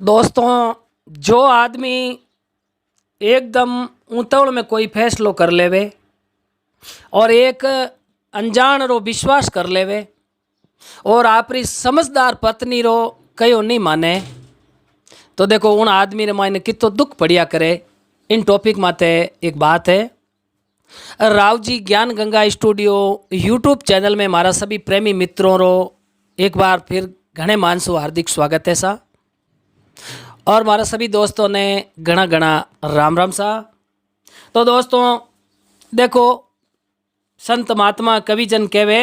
दोस्तों, जो आदमी एकदम उतावल में कोई फैसलो कर लेवे और एक अनजान रो विश्वास कर लेवे और आपरी समझदार पत्नी रो कयो नहीं माने तो देखो उन आदमी रे मायने कितो दुख पड़िया करे। इन टॉपिक माते एक बात है। राव जी ज्ञान गंगा स्टूडियो यूट्यूब चैनल में मारा सभी प्रेमी मित्रों रो एक बार फिर घणे मानसो हार्दिक स्वागत है सा। और मारा सभी दोस्तों ने घना घना राम राम सा। तो दोस्तों देखो, संत महात्मा कविजन कहवे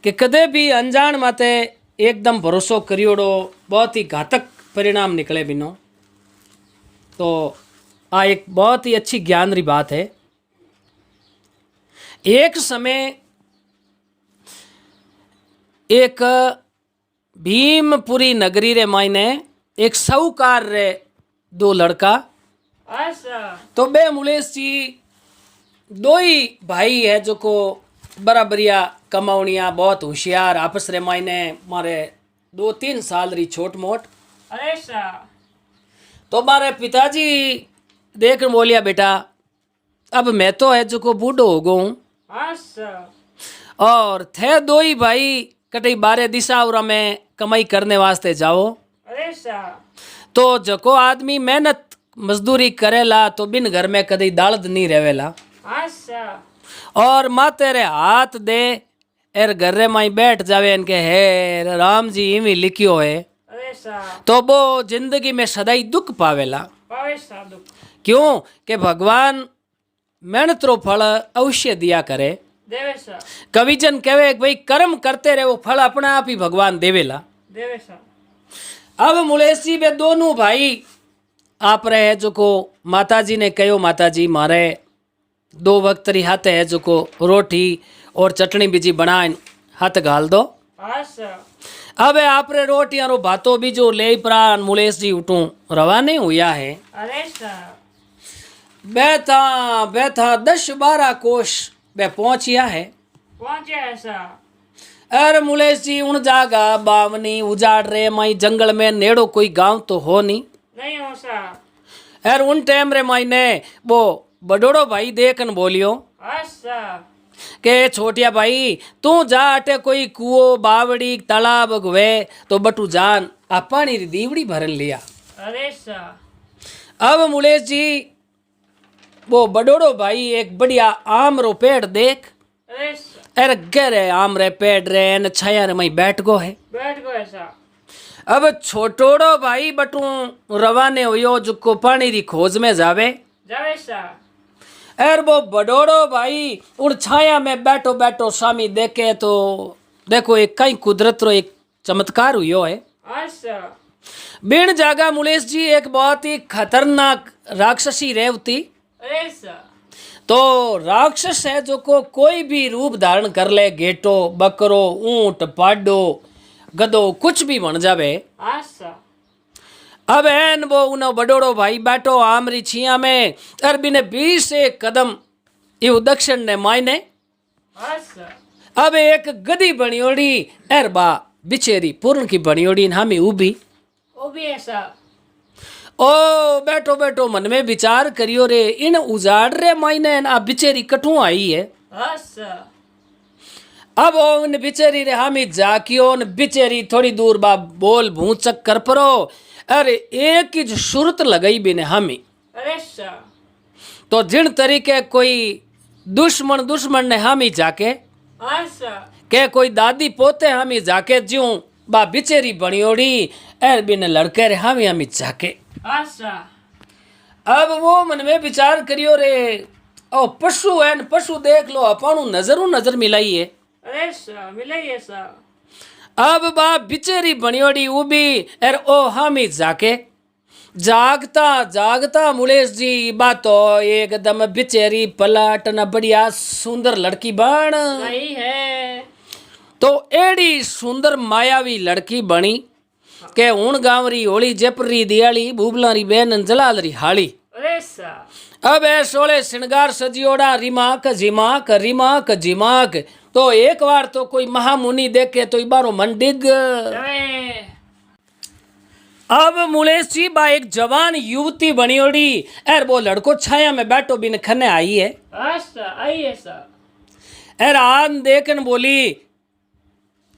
कि कदे भी अनजान माते एकदम भरोसो करियोड़ो बहुत ही घातक परिणाम निकले बिनो। तो आ एक बहुत ही अच्छी ज्ञान री बात है। एक समय एक भीमपुरी नगरी रे मायने एक साहूकार रे दो लड़का तो बे मुलेश जी दो ही भाई है जो को बराबरिया कमावनिया बहुत होशियार आपस रे मायने मारे 2-3 साल री छोट मोट। तो मारे पिताजी देख बोलिया बेटा अब मैं तो है जो को बूढ़ो हो गो और थे दो ही भाई कटई 12 दिशा में कमाई करने वास्ते जाओ। तो जको आदमी मेहनत मजदूरी करेला तो बिन घर में कदी दालद नहीं रहेला और माँ तेरे हाथ दे एर घर रे माई बैठ जावे इनके है राम जी इवी लिखियो है तो वो जिंदगी में सदाई दुख पावेला। क्यों कि भगवान मेहनत रो फल अवश्य दिया करे। कविजन कहे भाई कर्म करते रहे वो फल अपना आप ही भगवान देवेला। अब मुलेश जी वे दोनों भाई आप रहे जो को माताजी ने कहो माताजी मारे 2 वक्त री हाथ है जो को रोटी और चटनी बीजी बनाए हाथ घाल दो। अब आप रे रोटियां रो भातो बीजो ले प्राण मुलेश जी उठू रवा नहीं हुआ है। बैठा बैठा 10-12 कोष वे पहुंचिया है। अरे मुलेश जी उन जागा बावनी उजाड़ रे माई जंगल में नेड़ो कोई गांव तो हो नहीं हो सा। अरे उन टाइम रे माई ने वो बड़ोड़ो भाई देखन बोलियो के छोटिया भाई तू जा अटे कोई कुओ बावड़ी तालाब हुए तो बटू जान आ पानी री दीवड़ी भरन लिया। अब मुलेश जी वो बड़ोड़ो भाई एक बढ़िया आम रो पेड़ देख अरे गहरे आम रे पेड़ रे न छाया रे मई बैठ गो है सा। अब छोटोड़ो भाई बटू रवाने हुयो जुको पानी री खोज में जावे सा। अर वो बड़ोड़ो भाई उन छाया में बैठो बैठो स्वामी देखे तो देखो एक कई कुदरत रो एक चमत्कार हुयो है। बिन जागा मुलेश जी एक बहुत ही खतरनाक राक्षसी रेवती। तो राक्षस है जो को कोई भी रूप धारण कर ले गेटो बकरो ऊंट पाडो गधो कुछ भी बन जावे। अब एन वो उन बड़ोड़ो भाई बैठो आमरी छिया में अरबी ने 20 कदम यू दक्षिण ने मायने। अब एक गदी बनियोड़ी एर बा बिचेरी पूर्ण की बनियोड़ी हामी उभी ऐसा। ओ बैठो बैठो मन में विचार करियो रे इन उजाड़ रे मायने आ बिचेरी कठू आई है। अब उन बिचेरी रे हामी जाकियो न बिचेरी थोड़ी दूर बा बोल भूचक कर परो अरे एक ही सुरत लगाई बिने हामी। तो जिन तरीके कोई दुश्मन ने हामी जाके के कोई दादी पोते हामी जाके ज्यों बा बिचेरी बनियोड़ी एर बिने लड़के रे हामी जाके। अब वो मन में विचार करियो रे ओ पशु है न पशु देख लो अपन नजर मिलाइए मिलाइए सा। अब बा बिचेरी बनियोड़ी उबी एर ओ हामी जाके जागता जागता मुलेश जी बा तो एकदम बिचेरी पलट न बढ़िया सुंदर लड़की बन है। तो एड़ी सुंदर मायावी लड़की बनी के ऊन गांवरी होली जेपरी दियाली बूबलारी बेन जलालरी हाली। अब ए 16 श्रृंगार सजियोड़ा रिमाक जिमाक रिमाक जिमाक तो एक बार तो कोई महामुनि देखे तो इबारो मन डिग। अब मुलेश जी बा एक जवान युवती बनियोड़ी एर वो लड़को छाया में बैठो बिन खने आई है। आई है सा। एर आन देखन बोली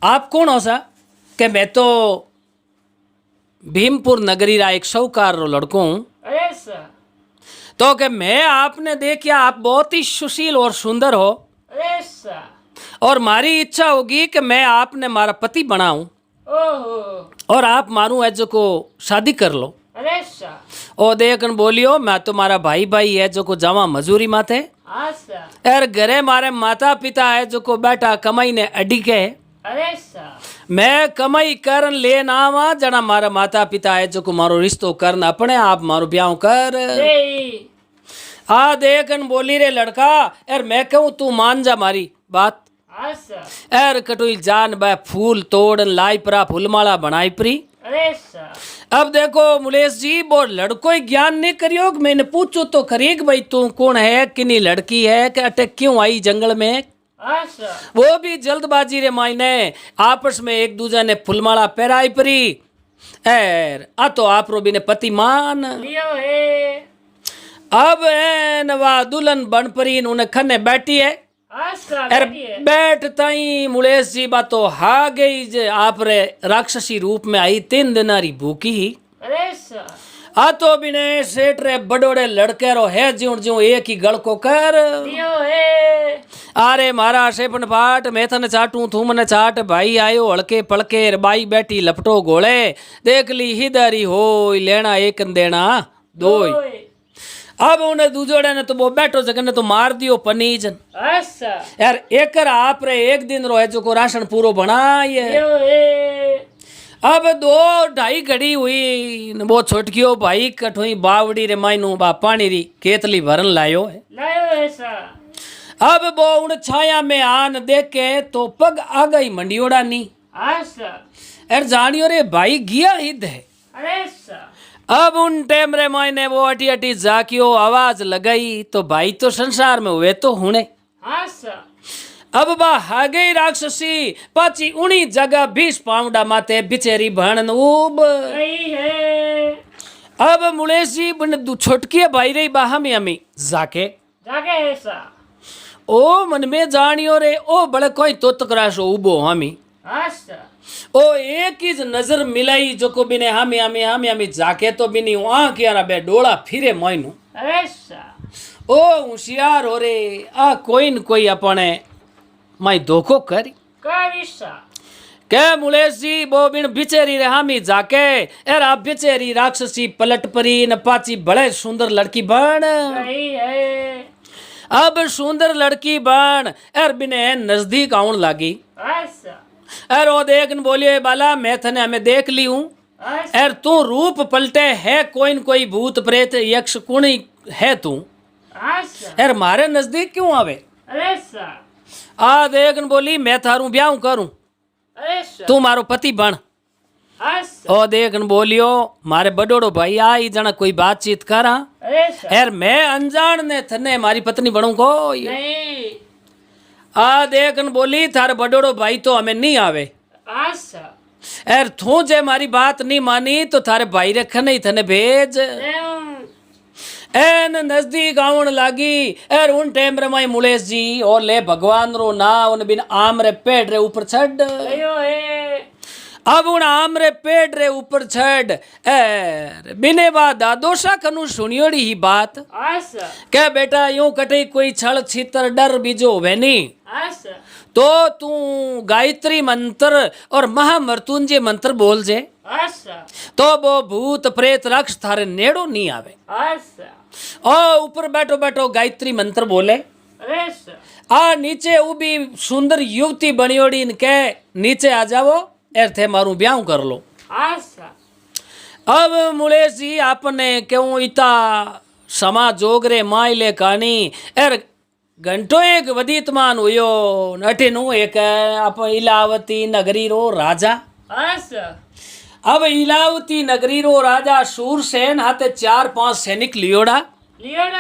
आप कौन हो सा? के मैं तो भीमपुर नगरी रा एक शौकार रो लड़को हूँ। अरे सा। तो के मैं आपने देखा आप बहुत ही सुशील और सुंदर हो अरे सा। और मारी इच्छा होगी कि मैं आपने मारा पति बनाऊं ओहो। और आप मारू ऐजो को शादी कर लो। अरे सा। ओ देखन बोलियो मैं तो मारा भाई भाई है जो को जावा मजूरी माथे आसा। एर घरे मारे माता पिता है जो को बेटा कमाई ने अडी के। अरे सा। मैं कमाई करन ले ना आवा जना मारा माता पिता है जो को मारो रिश्तो करना अपने आप मारो ब्याह कर। आ देखन बोली रे लड़का एर मैं कहूँ तू मान जा मारी बात। आसा। एर कटोई जान बा फूल तोड़न लाई परा फूलमाला बनाई परी। अरे सा। अब देखो मुलेश जी वो लड़को ही ज्ञान नहीं करियो मैंने पूछो तो खरीक भाई तू कौन है किनी लड़की है कि अटक क्यों आई जंगल में। आसा। वो भी जल्दबाजी रे मायने आपस में एक दूसरे ने फुलमाला पहराई परी एर आ तो आप रो भी ने पति मान लियो है। अब नवा दुल्हन बन परी उन्हें खने बैठी है। आसा। एर बैठ ताई मुलेश जी बा तो हा गई जे आप रे राक्षसी रूप में आई 3 दिनारी भूखी ही। अरे सा। आ तो बिने सेठ रे बड़ोड़े लड़के रो है ज्यों ज्यों एक ही गल को कर लियो है। अरे मारा शेपन फाट मैं थने चाटू तू मने चाट भाई आयो हड़के पड़के बाई बैठी लपटो गोले देख ली हिदारी हो लेना एक देना दो। अब उन्हें दूजोड़े ने तो वो बैठो जगह ने तो मार दियो पनीज। आसा। यार एक आप रे एक दिन रो है जो को राशन पूरो बनाए। लियो है। अब 2-2.5 घड़ी हुई वो छोटकियो भाई कठोई बावड़ी रे मायनू बा पानी री केतली भरन लायो है। लायो है सा। अब वो उन छाया में आन देखे तो पग आ गई मंडियोड़ा नी। आसा। एर जानियो रे भाई गिया हिद है। अरे सा। अब उन टेम रे मायने वो अटी अटी जाकियो आवाज लगाई तो भाई तो संसार में हुए तो हुने। आसा। अब बा हागे राक्षसी पाची उनी जगह 20 पाउंडा माते बिचेरी भणन उब गई है। अब मुलेश जी बन दू छोटकी भाई रे बा हमी जाके है सा। ओ मन में जानियो रे ओ बड़े कोई तो तकराशो उबो हमी। आसा। ओ एक ही नजर मिलाई जो को बिने हमी जाके तो बिनी आंख यारा बे डोला फिरे मोइनु। अरे सा। ओ होशियार हो रे आ कोई न कोई अपने माई धोखो करी कारिसा। के मुलेश जी वो बिन बिचेरी रे हामी जाके एर आप बिचेरी राक्षसी पलट परी न पाची बड़े सुंदर लड़की बन गई है। अब सुंदर लड़की बन एर बिने नजदीक आउन लागी। आसा। एर ओ देखन बोलिए बाला मैं थने हमें देख ली हूँ एर तू रूप पलटे है कोई न कोई भूत प्रेत यक्ष कुणी है तू आसा। एर मारे नजदीक क्यों आवे। अरे सा। आ देखन बोली मैं थारू ब्याह करूं अरे सा। तू मारो पति बन। आसा। ओ देखन बोलियो मारे बडोड़ो भाई आई जना कोई बातचीत करा अरे सा। एर मैं अनजान ने थने मारी पत्नी बनूं को नहीं। आ देखन बोली थारे बडोड़ो भाई तो हमें नहीं आवे। आसा। एर तू जे मारी बात नहीं मानी तो थारे भाई रख नहीं थने भेज एन नजदीक आवन लागी एर उन टेम रे माई मुलेश जी और ले भगवान रो ना उन बिन आम रे पेड़ रे ऊपर छड़ अब उन आम रे पेड़ रे ऊपर छड़ एर बिने बा दादोशा कनु सुनियोड़ी ही बात आसा। क्या बेटा यूं कटे कोई छल छितर डर बीजो होवे नी आसा। तो तू गायत्री मंत्र और महामृत्युंजय मंत्र बोल जे आसा। तो वो भूत प्रेत राक्षस थारे नेड़ो नहीं आवे। आसा। ओ ऊपर बैठो बैठो गायत्री मंत्र बोले अरे सा। आ नीचे उबी सुंदर युवती बनियोड़ी इनके नीचे आ जाओ एर थे मारू ब्याह कर लो। आसा। अब मुलेश जी आपने क्यों इता समा जोगरे माइले कहानी एर घंटो एक वदीतमान हुयो नटिनु एक आप इलावती नगरी रो राजा। आसा। अब इलावती नगरी रो राजा सूरसेन हाथे 4-5 सैनिक लियोड़ा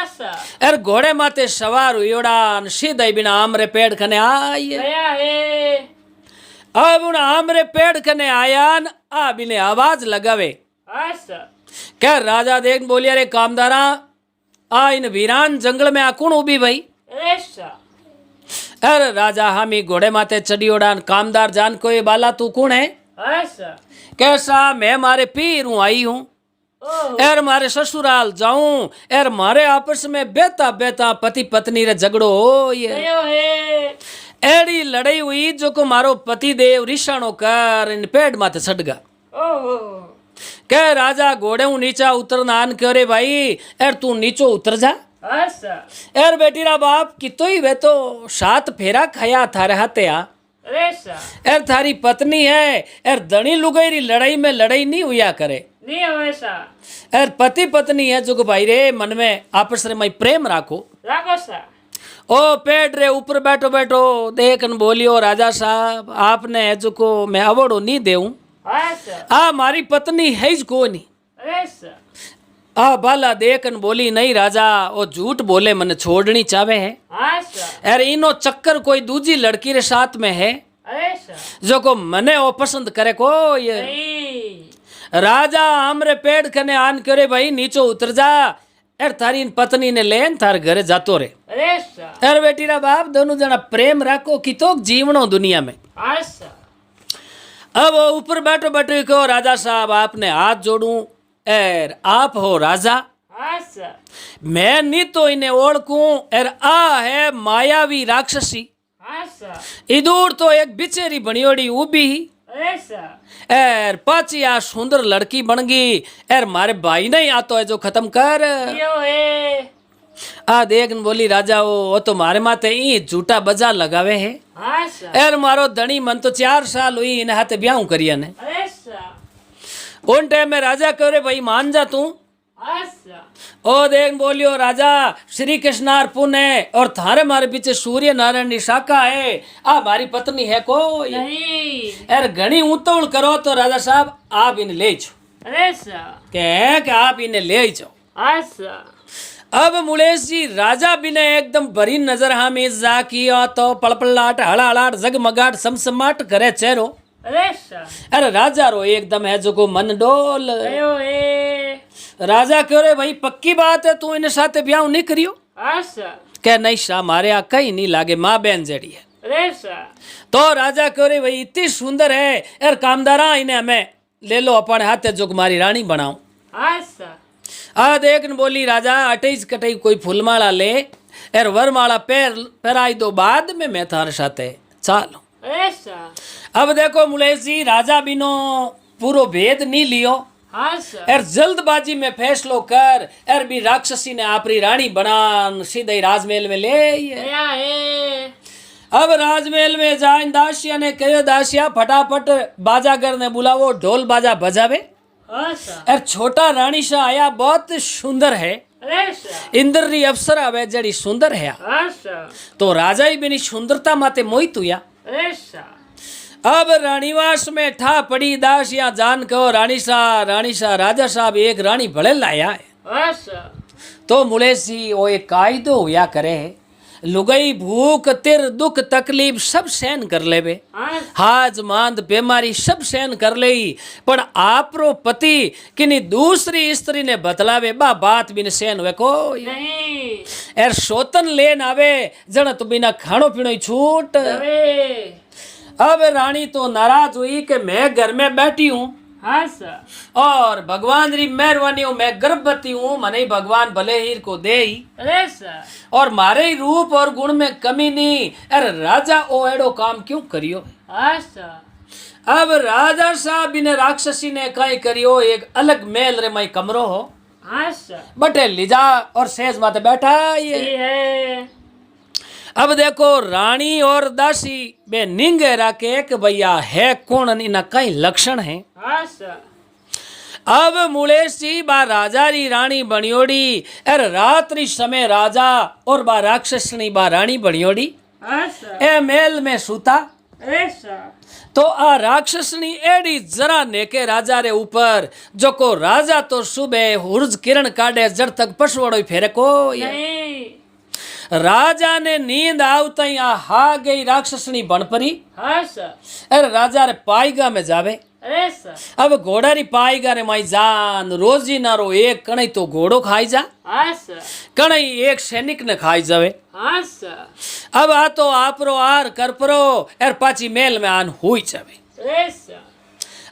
सा। एर घोड़े माते सवार हुयोड़ा सीधा बिना आमरे पेड़ खने आए। गया है। अब उन आमरे पेड़ कने आया आ बिने आवाज लगावे। अच्छा क्या राजा देख बोलिया रे कामदारा आ इन वीरान जंगल में आ कौन उभी भाई। अच्छा अरे राजा हामी घोड़े माथे चढ़ी उड़ान कामदार जान को ये बाला तू कौन है। अच्छा कैसा मैं मारे पीर हूँ आई हूँ ओह एर मारे ससुराल जाऊं एर मारे आपस में बेता बेता पति पत्नी रे झगड़ो हो ये कयो है एड़ी लड़ाई हुई जो को मारो पति देव रिशाणो कर इन पेड़ माथे सड़गा। ओह कह राजा घोड़े नीचा उतरना आन करे भाई एर तू नीचो उतर जा। अच्छा एर बेटी रा बाप कितो ही वे तो 7 फेरा खाया थारे हाथे आ अच्छा एर थारी पत्नी है एर धनी लुगाई लड़ाई में लड़ाई नहीं हुआ करे नहीं वैसा एर पति पत्नी है जो भाई रे मन में आपस में प्रेम राखो। राखो सा ओ पेड़ रे ऊपर बैठो बैठो देखन बोलियो राजा साहब आपने जो को मैं अवॉर्ड नहीं देऊं अच्छा आ मारी पत्नी है ही को नहीं। अच्छा आ बाला देखन बोली नहीं राजा वो झूठ बोले मन छोड़नी चाहे है अच्छा अरे इनो चक्कर कोई दूजी लड़की रे साथ में है अच्छा जो को मने वो पसंद करे को ये नहीं राजा हमरे पेड़ कने आन करे भाई नीचो उतर जा एर थारी इन पत्नी ने लेन थार घरे जातो रे। अच्छा एर बेटी रा बाप दोनों जना प्रेम राखो कि तो जीवनो दुनिया में। अच्छा अब वो ऊपर बैठो बैठो कहो राजा साहब आपने हाथ जोड़ूं एर आप हो राजा अच्छा मैं नहीं तो इन्हें ओढ़कूं एर आ है मायावी राक्षसी अच्छा इधर तो एक बिचेरी बनियोड़ी उबी अच्छा एर पाची आ सुंदर लड़की बन गई एर मारे भाई नहीं आतो है जो खत्म कर कयो है आ देख न बोली राजा वो तो मारे माथे ई झूठा बजा लगावे है अच्छा एर मारो धनी मन तो 4 साल हुई इन हाथे ब्याह करिया ने अच्छा उन टाइम में राजा कह रे भाई मान जा तू अच्छा ओ देख बोलियो राजा श्री कृष्णार पुन है और थारे मारे पीछे सूर्य नारायण की शाखा है आ मारी पत्नी है को नहीं एर घनी उतौड़ करो तो राजा साहब आप इन्हें ले जाओ अच्छा के आप इन्हें ले जाओ। अच्छा अब मुलेश जी राजा भी ने एकदम भरी नजर हमें जा किया तो पड़पड़ाट हड़ाहड़ाट जगमगाट समसमाट करे चेहरो अच्छा अरे राजा रो एकदम है जो को मन डोल कयो है राजा कह रे भाई पक्की बात है तू इन साथे ब्याह नहीं करियो। अच्छा कह नहीं शाह मारे आ कहीं नहीं लागे माँ बहन जेड़ी है। अच्छा तो राजा कह रे भाई इतनी सुंदर है यार कामदारा इन्हें हमें ले लो अपने हाथे जो मारी रानी बनाऊं। अच्छा आ देख न बोली राजा अटैच कटई कोई फूलमाला ले यार वरमाला पैराई दो बाद में मैं थारे साथे चालू। अच्छा अब देखो मुलेश जी राजा बिनो पूरो भेद नहीं लियो अच्छा एर जल्दबाजी में फैसलो कर एर भी राक्षसी ने आपरी रानी बनान सीधे राजमहल में ले आइए। क्या है अब राजमहल में जाइन दासिया ने कहो दासिया फटाफट बाजागर ने बुलावो ढोल बाजा बजावे। अच्छा एर छोटा रानी सा आया बहुत सुंदर है अच्छा इंद्री अफसर आवे जड़ी सुंदर है अच्छा तो राजा ही बिनी सुंदरता माते मोहित हुआ। अच्छा अब रानीवास में ठा पड़ी दासिया जान कहो रानी सा राजा साहब एक रानी भले लाया है। अच्छा तो मुलेश जी वो एक कायदो हुआ करे है लुगई भूख तिर दुख तकलीफ सब सहन कर लेवे हाज मांद बीमारी सब सहन कर ले पर आपरो पति किनी दूसरी स्त्री ने बतलावे बा बात बिन सहन हुए को नहीं एर सोतन लेन आवे जन तो बिना खानो पीनो ही छूट। अरे अब रानी तो नाराज हुई कि मैं घर में बैठी हूँ अच्छा और भगवान री मेहरबानी हूँ मैं गर्भवती हूँ मने भगवान भले हीर को दे ही अच्छा और मारे ही रूप और गुण में कमी नहीं अरे राजा ओ एडो काम क्यों करियो। अच्छा अब राजा साहब ने राक्षसी ने कहीं करियो एक अलग महल रे मई कमरो हो अच्छा बटे लिजा और सेज माते बैठा ये है अब देखो रानी और दासी बे निंगे राके कि भैया है कौन इना कई लक्षण है। अच्छा अब मुलेश जी बा राजा री रानी बनियोड़ी अरे रात्रि समय राजा और बा राक्षसनी बा रानी बनियोड़ी अच्छा ए मेल में सूता अच्छा तो आ राक्षसनी एडी जरा नेके राजा रे ऊपर जो को राजा तो सुबह हुर्ज किरण काटे जड़ तक पशुवड़ो फेरे को नहीं राजा ने नींद आवता ही आ हा गई राक्षसनी बन परी। हाँ सर। अरे राजा रे पाईगा में जावे। अरे सर। अब घोड़ा री पाईगा रे माई जान रोजी नारो एक कणई तो घोड़ो खाई जा, हाँ सर। कणई एक सैनिक ने खाई जावे। हाँ सर। अब आ तो आपरो आर कर परो एर पाची मेल में आन हुई जावे। अरे सर।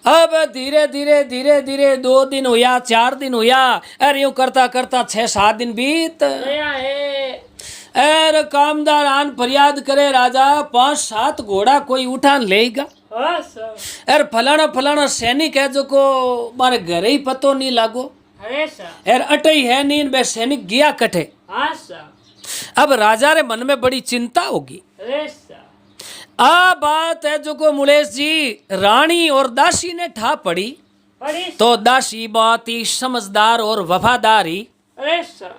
अब धीरे धीरे धीरे धीरे 2 दिन हुआ, 4 दिन हुआ, अरे यूं करता करता 6-7 दिन बीत। गया है। एर कामदार आन फरियाद करे राजा 5-7 घोड़ा कोई उठान लेगा। हाँ सर। एर फलाना फलाना सैनिक है जो को मारे घरे ही पतो नहीं लागो। अरे सर। एर अटे ही है नींद बे सैनिक गया कठे। हाँ सर। अब राजा रे मन में बड़ी चिंता होगी। अरे सर। आ बात है जो को मुलेश जी रानी और दासी ने ठा पड़ी। अरे तो दासी बहुत ही समझदार और वफादारी। अरे सर।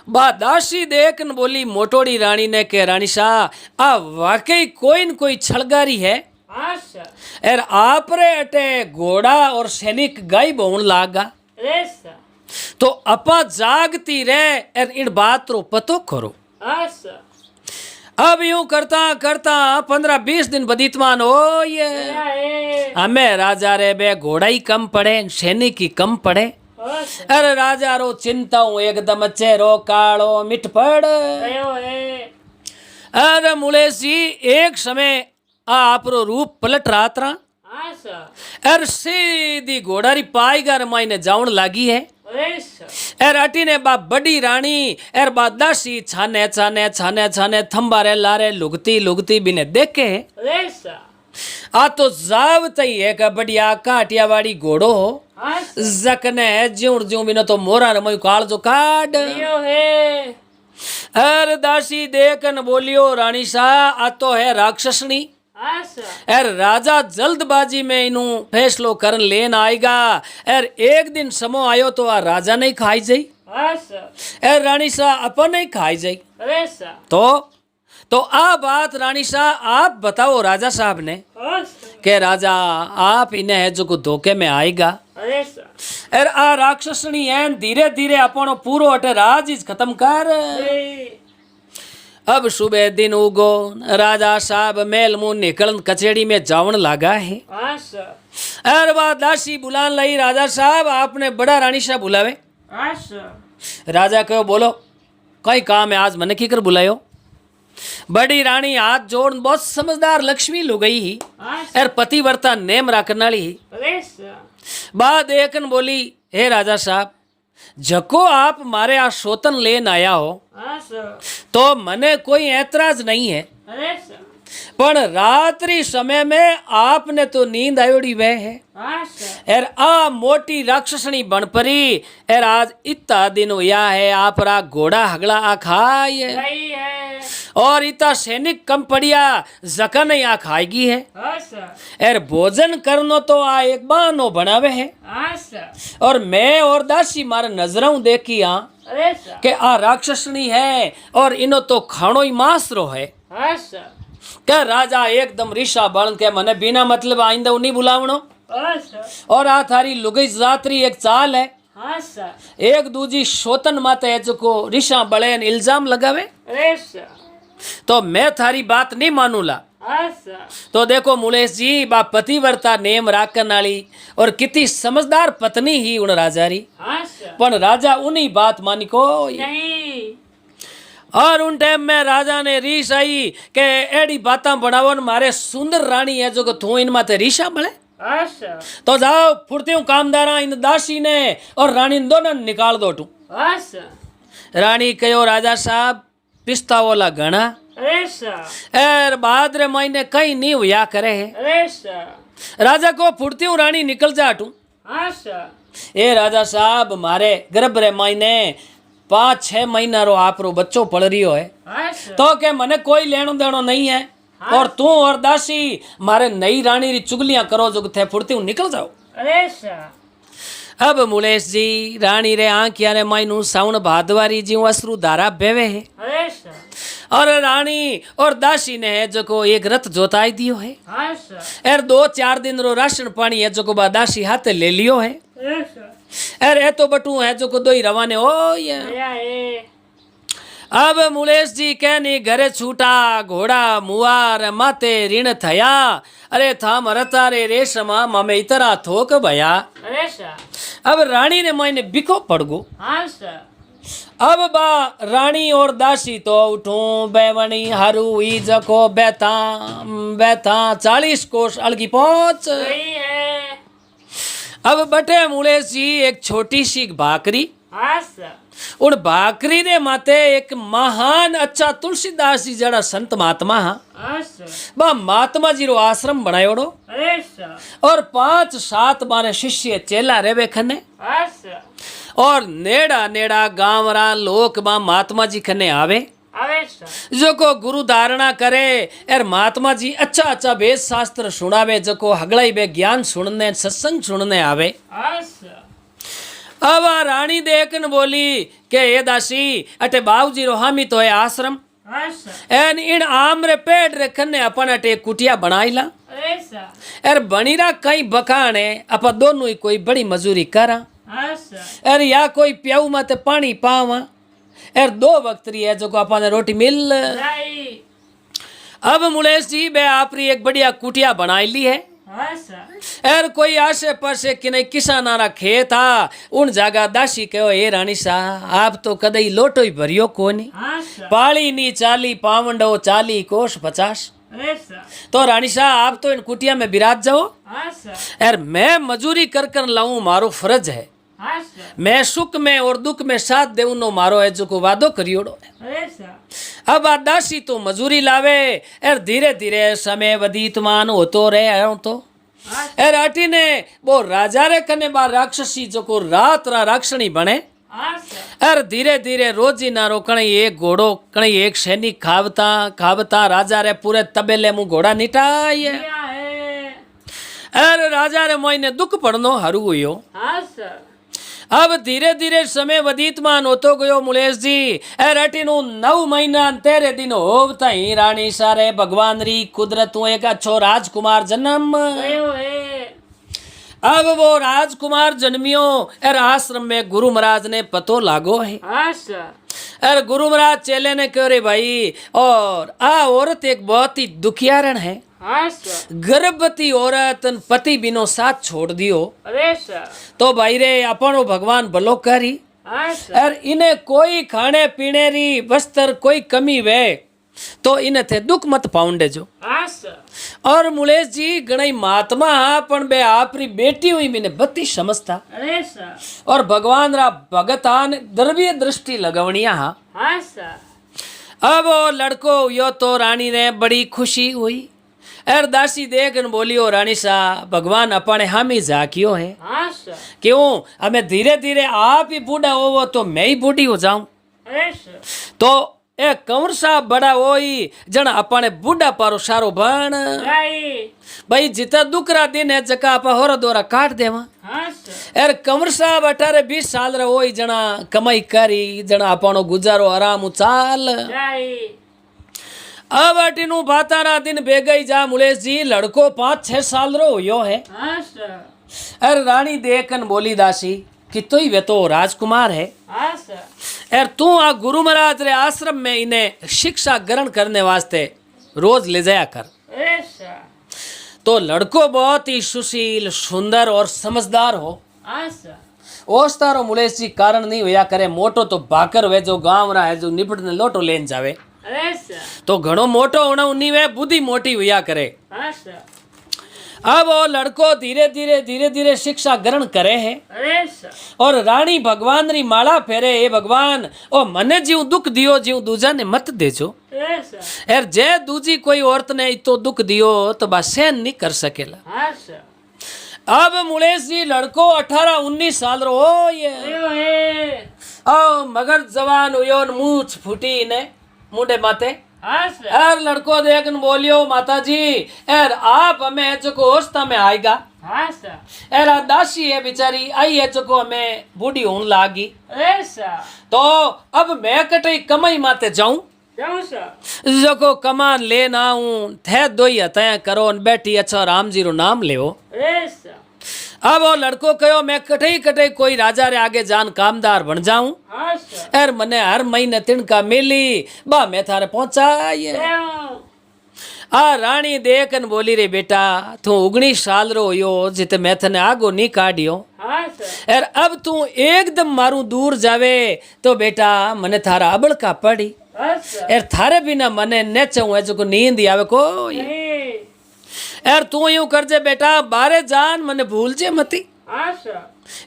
बा दासी देख न बोली मोटोड़ी रानी ने के रानी शाह आ वाकई कोई न कोई छलगारी है। हाँ सर। एर आप रे अटे घोड़ा और सैनिक गायब होने लागा। अरे सर। तो अपा जागती रहे एर इन बात रो पतो करो। हाँ सर। अब यूं करता करता 15-20 दिन बदीतमान हो ये गया है। हमें राजा रे बे घोड़ा ही कम पड़े सैनिक ही कम पड़े। हाँ सर। अरे राजा रो चिंता हूँ एकदम चेहरो कालो मिट पड़। गयो है। अरे मुलेश जी एक समय आप रो रूप पलट रात रहा। हाँ सर। अरे सीधी घोड़ा री पाईगा रे मायने जाउन लागी है। अरे सर। एर अटी ने बा बड़ी रानी एर बा दासी छाने छाने छाने छाने थम्बारे लारे लुगती लुगती बिने देखे। अरे सर। आ तो जाव तई एक बढ़िया काटियावाड़ी घोड़ो हो। हाँ सर। जकने है ज्यूं ज्यूं बिनो तो मोरा रमयु काल जो काड। गयो है। अरे दासी देखन बोलियो रानी सा आ तो है राक्षसनी। हाँ सर। एर राजा जल्दबाजी में इनू फैसलो करन लेन आएगा। एर एक दिन समो आयो तो आ राजा नहीं खाई जाई। हाँ सर। एर रानी सा अपन नहीं खाई जाई। अरे सर। तो आ बात रानी सा आप बताओ राजा साहब ने हाँ सर। के राजा आप इन्हें है जो को धोखे में आएगा। अरे सर। एर आ राक्षसनी है धीरे धीरे अपनो पूरो अटे राज इज खत्म कर। अरे। अब सुबह दिन उगो राजा साहब मेल मुंह निकलन कचेड़ी में जावन लगा है। हाँ सर। अरे बात दासी बुलान लई राजा साहब आपने बड़ा रानी साहब बुलावे। हाँ सर। राजा कहो बोलो कई काम है आज मने की कर बुलायो। बड़ी रानी हाथ जोड़ बहुत समझदार लक्ष्मी लु गई ही हाँ एर पतिव्रता नेम राखन वाली ही। अरे सर। बात देखन बोली हे राजा साहब जको आप मारे आ सोतन लेन आया हो हाँ सर। तो मने कोई ऐतराज नहीं है। अरे सर। पण रात्रि समय में आपने तो नींद आयोड़ी वह है। हाँ सर। एर आ मोटी राक्षसनी बन परी एर आज इतना दिन हुआ है आप रा घोड़ा हगड़ा आ खाए सही है। और इतना सैनिक कम पड़िया जकन आ खाएगी है। हाँ सर। एर भोजन करनो तो आ एक बहानो बनावे है। हाँ सर। और मैं और दासी मारे नजरों देखी हाँ अरे सर। के आ राक्षसनी है और इनो तो खाणो ही मासरो है। हाँ सर। क्या राजा एकदम ऋषा बन के मने बिना मतलब आइंदा नहीं बुलावणो। हाँ सर। और आ थारी लुगई जातरी एक चाल है। हाँ सर। एक दूजी शोतन माते है जो को ऋषा बड़ेन इल्जाम लगावे अरे सर। तो मैं थारी बात नहीं मानूला। हाँ सर। तो देखो मुलेश जी बा पतिव्रता नेम राखन वाली और कितनी समझदार पत्नी ही उन राजा री। हाँ सर। पण राजा उन्हीं बात मानी को। नहीं। और उन टाइम में राजा ने रीस आई के एडी बातां बनावन मारे सुंदर रानी है जो तू इन माते रीशा बने। हाँ सर। तो जाओ फुर्ती हूँ कामदारा इन दासी ने और रानी दोनों निकाल दो टू। हाँ सर। रानी कहो राजा साहब पिस्ता वाला घना अरे सर। एर बहादुर महीने कहीं नहीं हुआ करे है। अरे सर। राजा को फुर्ती हूँ रानी निकल जा टू। हाँ सर। ए राजा साहब मारे गर्भ रे महीने 5-6 महीना रो आप रो बच्चो पड़ रियो है। हाँ सर। तो के मने कोई लेनो देनो नहीं है। हाँ। और तू और दासी मारे नई रानी री चुगलियां करो जो थे फुर्ती हूँ निकल जाओ। अरे सर। अब मुलेश जी रानी रे आंखिया रे मायनू साउन भादवारी जी अश्रु धारा बेवे है। अरे सर। और रानी और दासी ने है जो को एक रथ जोताई दियो है। हाँ सर। एर 2-4 दिन रो राशन पानी है जो को बा दासी हाथे ले लियो है। अरे सर। एर ए तो बटू है जो को दो ही रवाने हो ये। गया है। अब मुलेश जी कहनी घरे छूटा घोड़ा मुआर माते ऋण थया अरे था मरता रे रेशमा ममे इतरा थोक भया। अरे सा अब रानी ने मायने बिको पड़ गो। हाँ सा अब बा रानी और दासी तो उठूं बेवणी हारू ई जको बैठा बैठा 40 कोस अलगी पहुंच। सही है। अब बटे मुलेश जी एक छोटी सी भाकरी हाँ सा उन भाकरी ने माते एक महान अच्छा तुलसीदास जी जड़ा संत महात्मा हा हाँ सा बा महात्मा जी रो आश्रम बनायोड़ो अरे सा और 5-7 बारे शिष्य चेला रेवे खने हाँ सा और नेड़ा नेड़ा गांवरा लोक बा महात्मा जी खने आवे अरे सा जो को गुरु धारणा करे और महात्मा जी अच्छा अच्छा वेद शास्त्र सुनावे जो को हगड़ाई बे ज्ञान सुनने सत्संग सुनने आवे। हाँ सा अब आ रानी देखन बोली के ये दासी अटे बाबूजी रो हामी तो है आश्रम हाँ सा एन इन आमरे पेड़ रे खने अपन अटे कुटिया बनाईला अरे सा एर बनीरा कई बखाने अपन दोनों ही कोई बड़ी मजूरी करा हाँ सा एर या कोई प्याऊ माते पानी पावा एर 2 वक्त री है जो को अपन रोटी मिल। राई अब मुलेश जी बे आपरी एक बढ़िया कुटिया बनाई ली है हाँ सा एर कोई आसे पासे कि नहीं किसानारा खेत आ उन जगह दासी कहो ए रानी सा आप तो कदई लोटो ही भरियो कोनी हाँ सा पाली नी 40 पावंडो 40 कोष 50 अरे सा तो रानी सा आप तो इन कुटिया में बिराज जाओ हाँ सा यार मैं मजूरी कर कर लाऊं मारो फर्ज है हाँ सा मैं सुख में और दुख में साथ देऊं नो मारो है जो को वादो करियोड़ो है। अरे सा अब आ दासी तो मजूरी लावे एर धीरे धीरे समय वदीत मान होतो रहे आयो तो हाँ एर अटी ने वो राजा रे कने बा राक्षसी जो को रात रा राक्षणी बने हाँ सा एर धीरे धीरे रोजी नारो कणी एक घोड़ो कणी एक सैनिक खावता खावता राजा रे पूरे तबेले मु घोड़ा निटाए क्या है एर राजा रे मोइने दुख पड़नो हरू हुयो। हाँ सा अब धीरे धीरे समय वदीतमान होतो गयो मुलेश जी एर अटीनु 9 महीना 13 दिन होवता ही रानी सारे भगवान री कुदरत एक अच्छो राजकुमार जन्म। गयो है अब वो राजकुमार जन्मियो एर आश्रम में गुरु महाराज ने पतो लागो है हाँ सा एर गुरु महाराज चेले ने कहो रे भाई और आ औरत एक बहुत ही दुखियारण है हाँ सा गर्भवती औरत पति बिनो साथ छोड़ दियो अरे सा तो भाई रे अपनो भगवान भलो करी हाँ सा और इन्हें कोई खाने पीने री वस्त्र कोई कमी वे तो इन्हें थे दुख मत पाउंडे जो। हाँ सा और मुलेश जी गणई महात्मा हा पण बे आपरी बेटी हुई मैंने बत्ती समझता अरे सा और भगवान रा भगतान द्रव्य दृष्टि लगवणिया हा। हाँ सा अब वो लड़को यो तो रानी ने बड़ी खुशी हुई एर दासी देखन बोलियो रानी सा भगवान अपने हामी झाकियो है हाँ सा क्यों हमें धीरे धीरे आप ही बूढ़ा होवो तो मैं ही बूढ़ी हो जाऊं अरे सा तो ए कंवर साहब बड़ा होई जन अपने बूढ़ा पारो सारो बन राई भाई जितना दुकरा दिन है जका आप होरा दोरा काट देवा हाँ सा एर कंवर साहब 18-20 साल रे होई जना कमाई करी जना अपनो गुजारो आराम चाल। राई अब अटीनु बातारा दिन बेगई जा मुलेश जी लड़को 5-6 साल रो हुयो है। हाँ सा एर रानी देखन बोली दासी कि तो ही वे तो राजकुमार है हाँ सा एर तू आ गुरु महाराज रे आश्रम में इन्हें शिक्षा ग्रहण करने वास्ते रोज ले जाया कर। अरे सा तो लड़को बहुत ही सुशील सुंदर और समझदार हो हाँ सा ओस तारो मुलेश जी कारण नहीं होया करे मोटो तो भाकर वे जो गांव रा है जो निपट ने लोटो लेन जावे अरे सा तो घणो मोटो होना उन्हीं वे बुद्धि मोटी होया करे। हाँ सा अब वो लड़को धीरे धीरे शिक्षा ग्रहण करे है अरे सा और रानी भगवान री माला फेरे ए भगवान ओ मने जीव दुख दियो जीव दूजा ने मत देजो। अरे सा एर जे दूजी कोई औरत ने इतो दुख दियो तो बा सहन नहीं कर सकेला। हाँ सा अब मुलेश जी लड़को 18-19 साल रो हो ये गयो है ओ मगर जवान हुयो मूछ फूटी ने मुंडे माथे हाँ सा एर लड़को देखन बोलियो माता जी एर आप हमें चको होस्ता में आएगा हाँ सा एरा दासी है बेचारी आई है चको हमें बूढ़ी होने लागी अरे सा तो अब मैं कटई कमाई माते जाऊं क्यों सा जको कमान लेना हूं थे दो ही हतया करो न बैठी अच्छा राम जी रो नाम लेओ। अरे सा अब वो लड़को कहो मैं कठई कठई कोई राजा रे आगे जान कामदार बन जाऊं हाँ सर एर मने हर महीने तिनका मिली बा मैं थारे पहुंचाइए देव आ रानी देख न बोली रे बेटा तू 19 साल रो यो जिते मैं थने आगो नहीं काढ़ियो हाँ सर एर अब तू एकदम मारू दूर जावे तो बेटा मने थारा अबड़ का पड़ी हाँ सर एर थारे बिना मने न चाहूं है जो नींद ही आवे को नहीं एर तू यूं करजे बेटा बारे जान मने भूल जे मती हाँ सर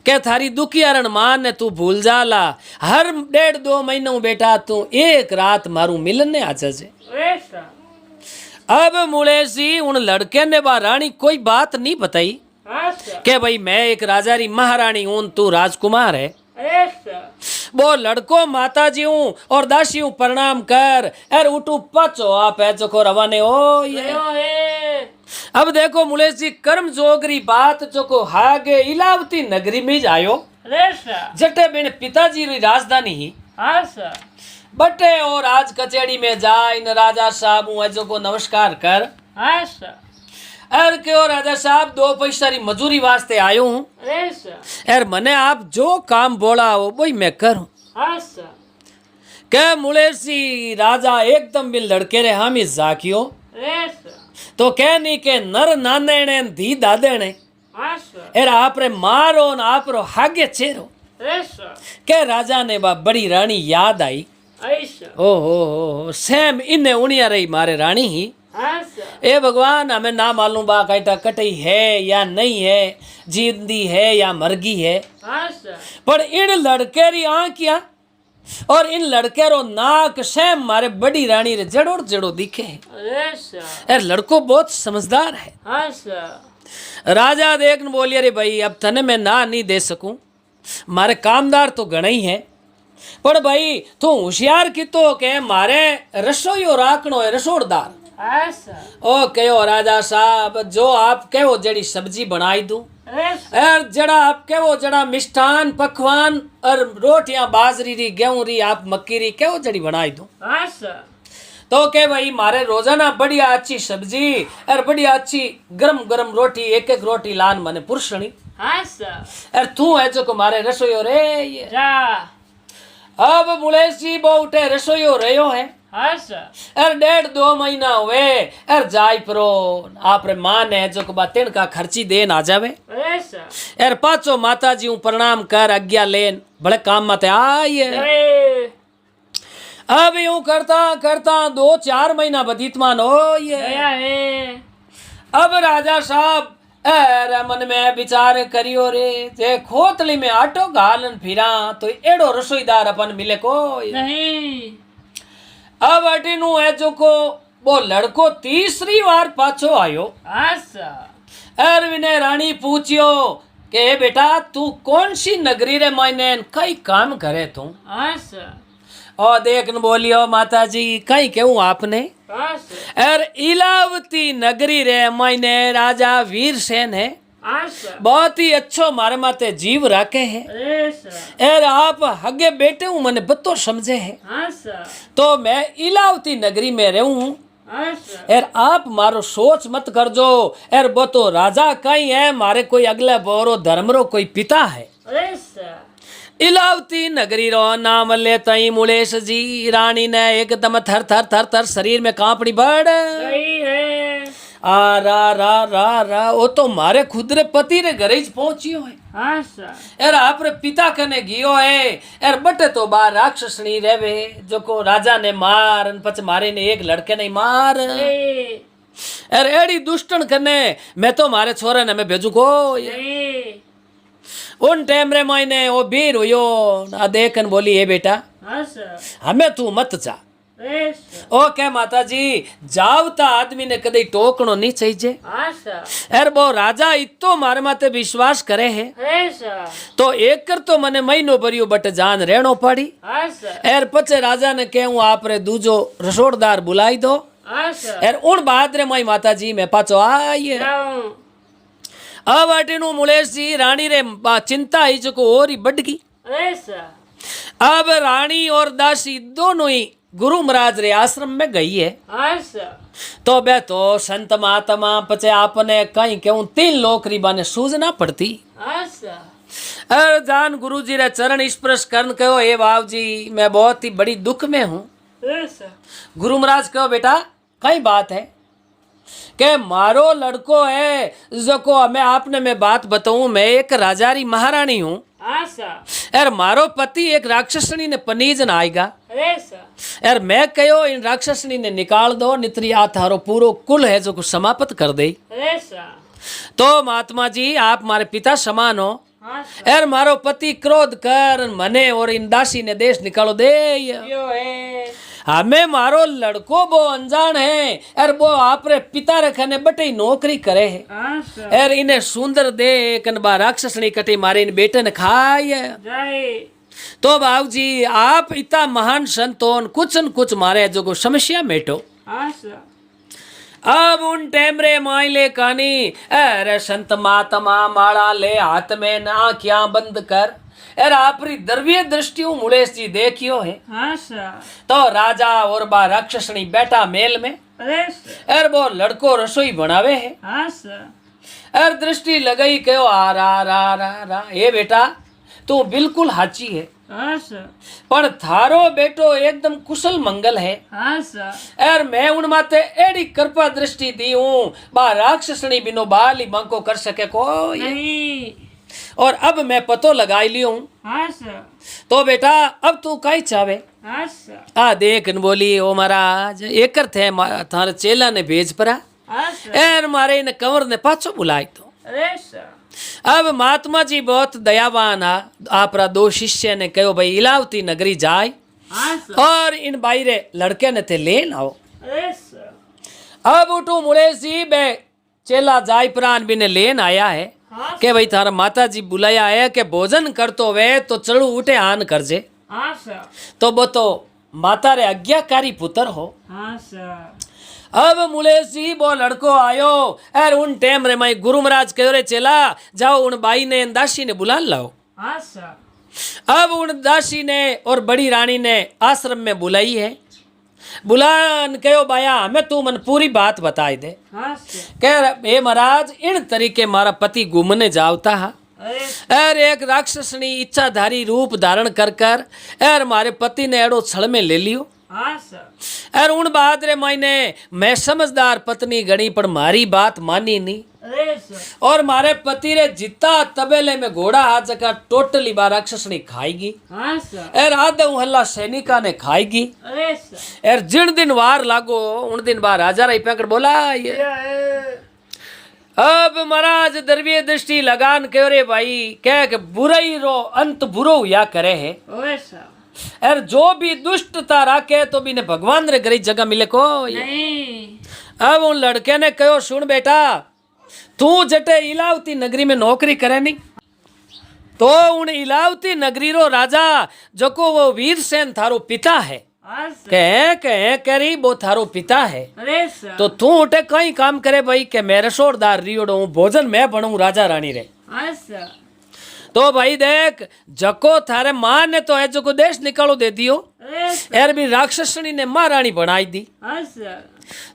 के थारी दुखियारण मान ने तू भूल जाला हर 1.5-2 महीनों बेटा तू एक रात मारू मिलने आ जाजे वे सर अब मुड़ेसी उन लड़के ने बा रानी कोई बात नहीं बताई हाँ सर के भाई मैं एक राजा री महारानी हूं तू राजकुमार है अरे सर वो लड़को माता जी हूँ और दासी हूँ प्रणाम कर एर उठू पचो आप है जो को रवाने हो ये देव है अब देखो मुलेश जी कर्म जोगरी बात जो को हागे इलावती नगरी में जायो अरे सर जटे बिन पिताजी री राजधानी ही हाँ सर बटे और राज कचेड़ी में जा इन राजा साहब हूँ जो को नमस्कार कर हाँ सर एर क्यों राजा साहब 2 पैसा री मजूरी वास्ते आयो हूँ अरे सर एर मने आप जो काम बोला हो वही मैं करूँ हाँ सर के मुलेसी राजा एकदम बिन लड़के रे हामी जाकियो अरे सर तो कहनी के नर नानेणे धी दादेणे हाँ सर एर आपरे मारो न आपरो हागे चेरो अरे सर के राजा ने बा बड़ी रानी याद आई ऐसा ओ हो सेम इन्ने उनिया रही मारे रानी ही हाँ सर ए भगवान हमें ना मालूम बा काइटा कटई है या नहीं है जिंदी है या मरगी है हाँ सर पर इन लड़के री आंखिया और इन लड़के रो नाक सेम मारे बड़ी रानी रे जड़ोड़ जड़ो दिखे है अरे सर यार लड़को बहुत समझदार है हाँ सर राजा देख न बोलिए रे भाई अब तने मैं ना नहीं दे सकूं मारे कामदार तो घणे ही है पर भाई तू होशियार कितो के मारे रसोईयो राखनो है रसोड़दार हाँ सर ओ कहो राजा साहब जो आप कहो जड़ी सब्जी बनाई दूं अरे सर और जड़ा आप कहो जड़ा मिष्ठान पकवान और रोटियां बाजरी री गेहूं री आप मक्की री कहो जड़ी बनाई दूं हाँ सर तो के भाई मारे रोजाना बढ़िया अच्छी सब्जी और बढ़िया अच्छी गरम गरम रोटी एक एक रोटी लान मने पुरुषणी हाँ सर और तू है जो को मारे रसोईयो रे ये जा अब मुलेश जी बो उठे रसोईयो रहो है हाँ सर और 1.5-2 महीना हुए और जाय परो आपरे मां ने जो को बा तिनका खर्ची देन आ जावे अरे सर और पाचो माता जी हूँ प्रणाम कर आज्ञा लेन बड़े काम मत आइए अरे अब यूं करता करता 2-4 महीना बदीतमान हो ये गया है अब राजा साहब अरे मन में विचार करियो रे जे खोतली में आटो घालन फिरा तो एड़ो रसोईदार अपन मिले को नहीं अब अटीनु है जो को वो लड़को तीसरी बार पाछो आयो हाँ सर अरविने रानी पूछियो के बेटा तू कौन सी नगरी रे मायने कई काम करे तू हाँ सर और देखन बोलियो माता जी कई कहूँ आपने हाँ सर और इलावती नगरी रे मायने राजा वीरसेन है हाँ सर बहुत ही अच्छो मारे माते जीव राखे है अरे सर और आप हगे बेटे हूँ मने बतो समझे है हाँ सर तो मैं इलावती नगरी में रहूं हूँ हाँ सर एर आप मारो सोच मत कर जो एर बतो राजा कहीं है मारे कोई अगले बोरो धर्मरो कोई पिता है अरे सर इलावती नगरी रो नाम लेता ही मुलेश जी रानी ने एकदम थर थर थर थर शरीर में कांपड़ी बढ़ सही है आ रा रा रा रा वो तो मारे खुद रे पति रे घरे ज पहुंचियो है हाँ सर एर आप रे पिता कने गियो है एर बटे तो बार राक्षसनी रेवे जो को राजा ने मार अन पछ मारे ने एक लड़के ने मार अरे एर एड़ी दुष्टन कने मैं तो मारे छोरे ने मैं भेजू को अरे उन टाइम रे मायने वो बीर हुयो आ देखन बोली ए बेटा हाँ सर हमें तू मत जा अरे सर ओ के माता जी जावता आदमी ने कदे टोकनो नहीं चाहिए हाँ सर एर वो राजा इतो मारे माते विश्वास करे है अरे सर तो एक कर तो मने महीनो भरियो बट जान रहनो पड़ी हाँ सर एर पचे राजा ने कहूँ आप रे दूजो रसोड़दार बुलाई दो हाँ सर एर उन बाद रे माई माता जी मैं पाचो आइए जाऊं अब अटीनु मुलेश जी रानी रे चिंता ही जो को और ही बढ़ गई अरे सर अब रानी और दासी दोनों ही गुरु महाराज रे आश्रम में गई है अच्छा तो बे तो संत महात्मा पचे आपने कहीं क्यों 3 लोकरी बाने सूझना पड़ती। अच्छा अरे जान गुरु जी रे चरण स्पर्श करन कहो हे बाब जी मैं बहुत ही बड़ी दुख में हूँ। अच्छा गुरु महाराज कहो बेटा कई बात है के मारो लड़को है जो को मैं आपने मैं बात बताऊं मैं एक राजारी महारानी हूँ अच्छा यार मारो पति एक राक्षसनी ने पनीजन आएगा अच्छा यार मैं कहो इन राक्षसनी ने निकाल दो नित्री आ थारो पूरो कुल है जो को समाप्त कर दे। अच्छा तो महात्मा जी आप मारे पिता समान हो अच्छा यार मारो पति क्रोध कर मने और इन दासी ने देश निकालो दे यो है हमें मारो लड़को वो अनजान है यार वो आपरे पिता रखने बटे नौकरी करे है अच्छा यार इन्हें सुंदर दे कनबा राक्षसनी कटे मारे इन बेटे ने खाए जय तो बाबू जी आप इतना महान संत हो कुछ न कुछ मारे जो को समस्या मेटो। अच्छा अब उन टेमरे माइले कानी अरे संत महात्मा माड़ा ले हाथ में ना क्या बंद कर यार आपरी द्रव्य दृष्टि मुड़ेश जी देखियो है अच्छा तो राजा और बा राक्षसनी बैठा मेल में अच्छा यार वो लड़को रसोई बनावे है अच्छा यार दृष्टि लगाई कहो आ रा ये बेटा तू बिल्कुल हाची है अच्छा पर थारो बेटो एकदम कुशल मंगल है अच्छा यार मैं उन माते एडी कृपा दृष्टि दी हूँ बा राक्षसनी बिनो बाली बांको कर सके कोई नहीं और अब मैं पतो लगाई लियो हूँ अच्छा तो बेटा अब तू काई चावे अच्छा आ देख न बोली ओ महाराज एकर थे थारे चेला ने भेज परा अच्छा यार मारे ने कंवर ने पाछो बुलाई तो अच्छा अब महात्मा जी बहुत दयावान आ आपरा 2 शिष्य ने कहो भाई इलावती नगरी जाए अच्छा और इन बाईरे लड़के ने थे लेन आओ। अच्छा अब उठू मुड़ेश जी बे चेला जाय प्राण भी ने लेन आया है के भाई थारा माता जी बुलाया है के भोजन कर तो वे तो चढ़ू उठे आन कर जे अच्छा तो वो तो माता रे आज्ञाकारी पुत्र हो। अच्छा अब मुलेश जी वो लड़को आयो और उन टेम रे माई गुरु महाराज कहो रे चेला जाओ उन बाई ने दासी ने बुला लाओ। अच्छा अब उन दासी ने और बड़ी रानी ने आश्रम में बुलाई है बुलान कहो बाया हमें तू मन पूरी बात बताई दे अच्छा कह हे महाराज इन तरीके मारा पति घूमने जावता है अरे और एक राक्षसनी इच्छाधारी रूप धारण कर कर और मारे पति ने एड़ो छल में ले लियो अच्छा और उन बात रे मायने मैं समझदार पत्नी गणी पर मारी बात मानी नहीं अरे और मारे पति रे जितना तबेले में घोड़ा हाथ जगह टोटली बार राक्षसनी खाएगी अच्छा और आधे हल्ला सैनिका ने खाएगी अरे और जिन दिन वार लागो उन दिन बार राजा रही पैकड़ बोला ये अब महाराज द्रव्य दृष्टि लगान के रे भाई कह के बुराई रो अंत बुरो हुआ करे है और जो भी दुष्टता राखे तो भी ने भगवान रे गरी जगह मिले को नहीं अब उन लड़के ने कहो सुन बेटा तू जटे इलावती नगरी में नौकरी करे नहीं तो उन इलावती नगरी रो राजा जो को वो वीरसेन थारो पिता है कह करी वो थारो पिता है अरे तो तू उठे कहीं काम करे भाई के मैं रसोड़दार रियोड़ो हूँ भोजन मैं बनूं राजा रानी रे अच्छा तो भाई देख जको थारे माँ ने तो है जो को देश निकालो दे दियो यार भी राक्षसनी ने महारानी बनाई दी। अच्छा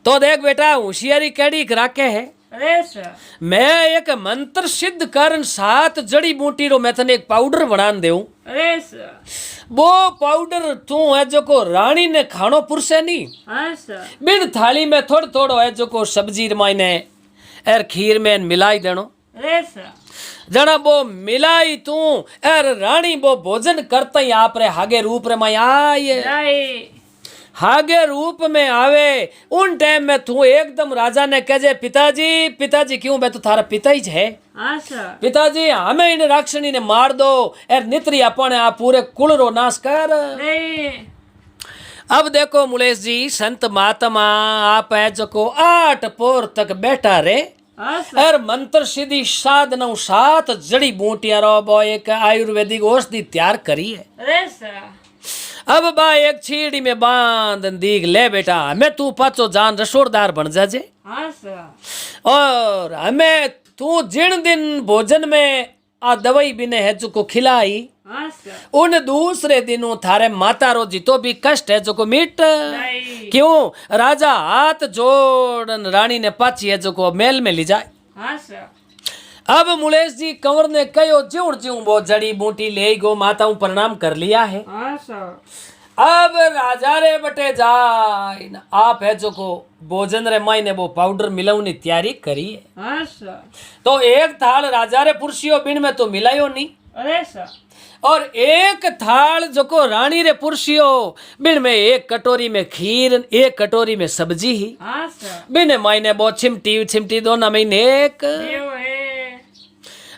तो देख बेटा होशियारी कैडी राखे है अरे मैं एक मंत्र सिद्ध करन 7 जड़ी बूटी रो मैं तने एक पाउडर बनान देऊं अरे वो पाउडर तू है जो को रानी ने खानो पुरसे नहीं अच्छा बिन थाली में थोड़ थोड़ो है जो को सब्जी मायने एर खीर में मिलाई देनो अरे जना वो मिलाई तू एर रानी वो भोजन करते ही आप रे हागे रूप रे माई आए हागे रूप में आवे उन टाइम में तू एकदम राजा ने कहे पिताजी क्यों बे तो थारा पिता ही है अच्छा पिताजी हमें इन राक्षसनी ने मार दो एर नित्री अपने आप पूरे कुल रो नाश कर। अब देखो मुलेश जी संत महात्मा आप है जो को 8 पोर तक बैठा रे और मंत्र सीधी साधना 7 जड़ी बूटियां रो वो एक आयुर्वेदिक औषधि तैयार करी है। अब बा एक छीड़ी में बांध दीग ले बेटा हमें तू पाचो जान रसोड़दार बन जाजे और हमें तू जिन दिन भोजन में आ दवाई बिने है जो को खिलाई हाँ सर उन दूसरे दिनों थारे माता रो जितो भी कष्ट है जो को मिट नहीं क्यों राजा हाथ जोड़न रानी ने पाची है जो को मेल में ली जाए हाँ सर अब मुलेश जी कंवर ने कहो ज्यूं ज्यूं वो जड़ी बूटी ले गो माताओं प्रणाम कर लिया है हाँ सर अब राजा रे बटे जाए न आप है जो को भोजन रे माई ने वो पाउडर मिलाऊनी तैयारी करी है हाँ सर तो एक थाल राजा रे पुरुषियों बिन में तो मिलायो नहीं अरे सर और एक थाल जो को रानी रे पुरुषियों बिन में एक कटोरी में खीर एक कटोरी में सब्जी ही हाँ सर बिन माई ने वो छिमटी छिमटी दोनों में एक देव है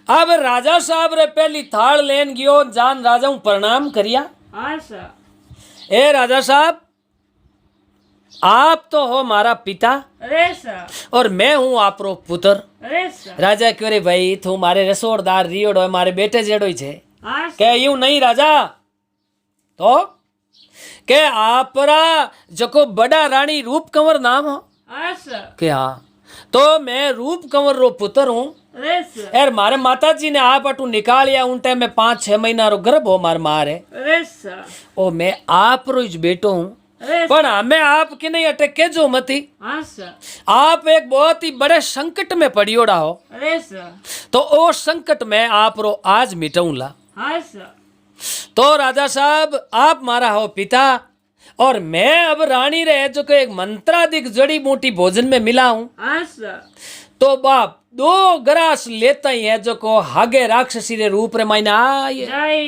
अब राजा साहब रे पहली थाल लेन गयो जान राजा प्रणाम करिया हाँ सर ए राजा साहब आप तो हो मारा पिता अरे सर और मैं हूं आपरो पुत्र अरे सर राजा क्यों रे भाई तू मारे रसोड़दार रियोड़ो मारे बेटे जेड़ो ही छे हाँ के यूं नहीं राजा तो के आपरा जको बड़ा रानी रूप कंवर नाम हो हाँ सर के हाँ तो मैं रूप कंवर रो पुत्र हूँ अरे सर यार मारे माता जी ने आप अटू निकालिया उन टाइम में 5-6 महीना रो गर्भ हो मार मारे अरे सर ओ मैं आप रो इस बेटो हूँ अरे पर हमें आपके नहीं अटके जो मती हाँ सर आप एक बहुत ही बड़े संकट में पड़ियोड़ा हो अरे सर तो ओ संकट में आप रो आज मिटाऊंला हाँ सर तो राजा साहब आप मारा हो पिता और मैं अब रानी रे जो कि एक मंत्राधिक जड़ी बूटी भोजन में मिला हूं हाँ सर तो बाप 2 ग्रास लेता ही है जो को हागे राक्षसी रे रूप रे मायने आए जय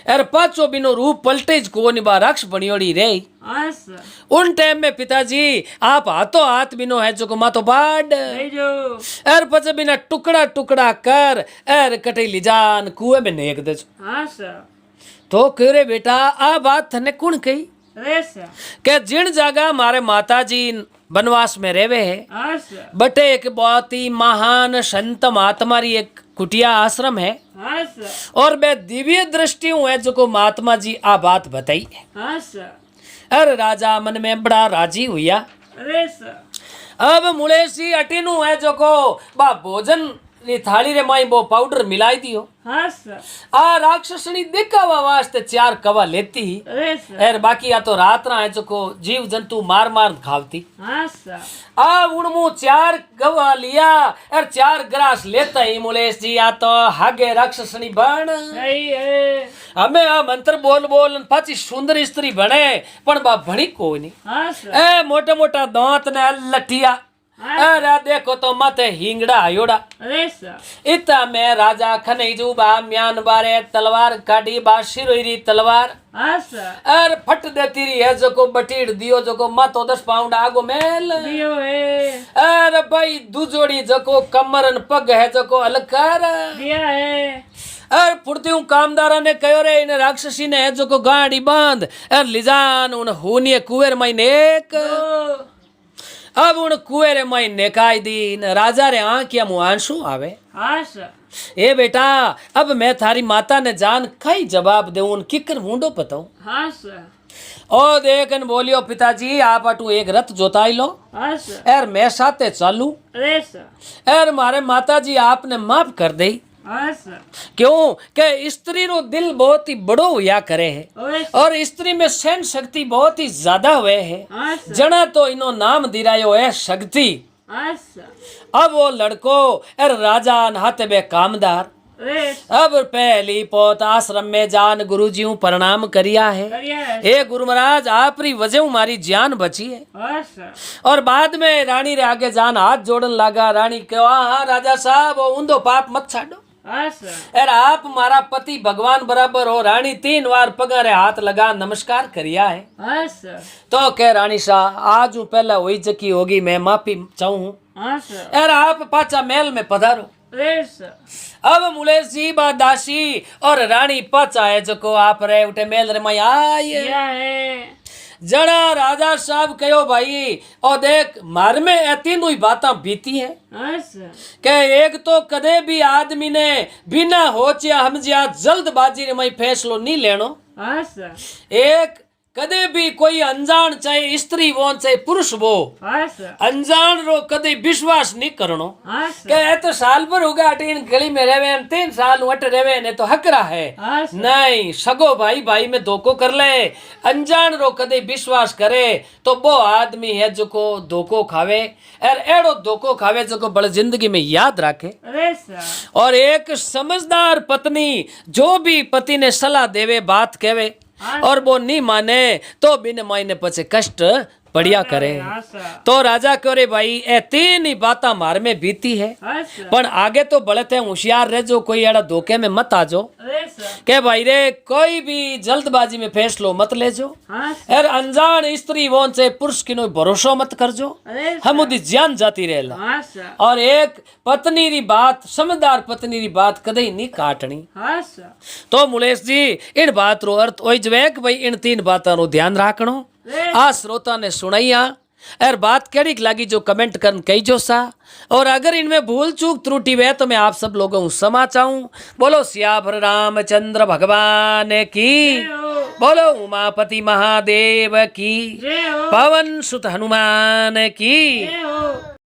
यार पाचो बिनो रूप पलटे को निभा राक्ष बनियोड़ी रे हाँ सर उन टाइम में पिताजी आप हाथों हाथ बिनो है जो को मातो बाड जय जो एर पचे बिना टुकड़ा टुकड़ा कर एर कटे लिजान कुएं में नेक दे हाँ सर तो कह रे बेटा आ बात थने कौन कही अरे सर के जिन जगह मारे माताजी वनवास में रेवे है हाँ सर बटे एक बहुत ही महान संत महात्मा री एक कुटिया आश्रम है हाँ सर और मैं दिव्य दृष्टि हूँ है जो को महात्मा जी आ बात बताई है हाँ सर अरे राजा मन में बड़ा राजी हुआ अरे सर अब मुलेशी अटीनू है जो को बा भोजन री थाली रे माई वो पाउडर मिलाई दियो हाँ सर आ राक्षसनी दिखावा वास्ते 4 कवा लेती ही अरे सर एर बाकी आ तो रात ना है जो को जीव जंतु मार मार खावती हाँ सर आ उनमु 4 गवा लिया और 4 ग्रास लेता ही मुलेश जी आ तो हागे राक्षसनी बन जय हमें आ मंत्र बोल बोल पाची सुंदर स्त्री बने पण बा भणी कोई नहीं हाँ सर ए मोटा मोटा दांत ने लठिया अरे देखो तो माथे हिंगड़ा आयोड़ा अरे सर इता में राजा खनईजू बा म्यान बारे तलवार काटी बा शिरोरी तलवार हाँ सर अरे फट देती रही है जो को बटीड़ दियो जो को मातो 10 पाउंड आगो मेल दियो है अरे भाई दुजोड़ी जो को कमरन पग है जो को अलग कर दिया है अरे फुर्ती हूँ कामदारा ने कहो रे इन राक्षसी ने जो को गाड़ी बांध अरे लिजान उन होनिए कुएर माई नेक अब उन कुएरे माई नेकाई दीन राजा रे आंखिया मुँह आंसू आवे हाँ सर ए बेटा अब मैं थारी माता ने जान कई जवाब दे उन किकर मुंडो पताऊं हाँ सर ओ देखन बोलियो पिताजी आप अटू एक रथ जोताई लो हाँ सर एर मैं साथे चालू अरे सर एर मारे माता जी आपने माफ कर दई हाँ सर क्यों के स्त्री रो दिल बहुत ही बड़ो हुआ करे है अरे और स्त्री में सहन शक्ति बहुत ही ज्यादा हुए है हाँ सर जना तो इनो नाम दिरायो है शक्ति हाँ सर अब वो लड़को एर राजा नहाते बे कामदार अरे अब पहली पोत आश्रम में जान गुरुजी प्रणाम करिया है करिया है ए गुरु महाराज आप री वजह हमारी जान बची है हाँ सर और बाद में रानी रे आगे जान हाथ जोड़न लगा रानी कहो हाँ राजा साहब वो ऊंधो पाप मत छाड़ो हाँ सर अरे आप मारा पति भगवान बराबर हो रानी 3 बार पगारे हाथ लगा नमस्कार करिया है हाँ सर तो कह रानी शाह आज हूँ पहला वही जकी होगी मैं माफी चाहूँ हाँ सर अरे आप पाचा महल में पधारो अरे सर अब मुलेश जी बा दासी और रानी पाचा है जो को आप रहे उठे मेल रे मैं आए दिया है जड़ा राजा साहब कहो भाई और देख मार में ए तीनों ही बातें बीती है हाँ सर के एक तो कदे भी आदमी ने बिना होचिया हमजिया जल्दबाजी में फैसलो नहीं लेनो हाँ सर एक कदे भी कोई अनजान चाहे स्त्री वो चाहे पुरुष वो हाँ सर अनजान रो कदे विश्वास नहीं करनो हाँ के सर ए तो साल भर होगा अटीन गली में रहवे 3 साल अट रहवे ने तो हकरा है हाँ सर नहीं सगो भाई भाई में धोखो कर ले अनजान रो कदे विश्वास करे तो वो आदमी है जो को धोखो खावे और एड़ो धोखो खावे जो को बड़े जिंदगी में याद रखे अरे सर और एक समझदार पत्नी जो भी पति ने सलाह देवे बात कहवे और वो नहीं माने तो बिन मायने पछे कष्ट बढ़िया करे हाँ सर तो राजा करे भाई ए 3 ही बाता मार में बीती है हाँ सर पण आगे तो बड़े होशियार रह जो कोई एड़ा धोखे में मत आजो अरे सर के भाई रे कोई भी जल्दबाजी में फैसलो मत ले जो हाँ सर और अनजान स्त्री वोन से पुरुष की नो भरोसा मत कर जो अरे हम उदी जान जाती रहेला हाँ सर और एक पत्नी री बात समझदार पत्नी री बात कदे ही नहीं काटनी हाँ सर तो मुलेश जी इन बात रो अर्थ ओई जवे कि भाई इन 3 बातों रो ध्यान राखणो आ श्रोता ने सुनाइया और बात केड़ी लागी जो कमेंट करन कही जो सा और अगर इनमें भूल चूक त्रुटि वे तो मैं आप सब लोगों को क्षमा चाहूं बोलो सियावर रामचंद्र भगवान की बोलो उमापति महादेव की जय हो पवन सुत हनुमान की जय हो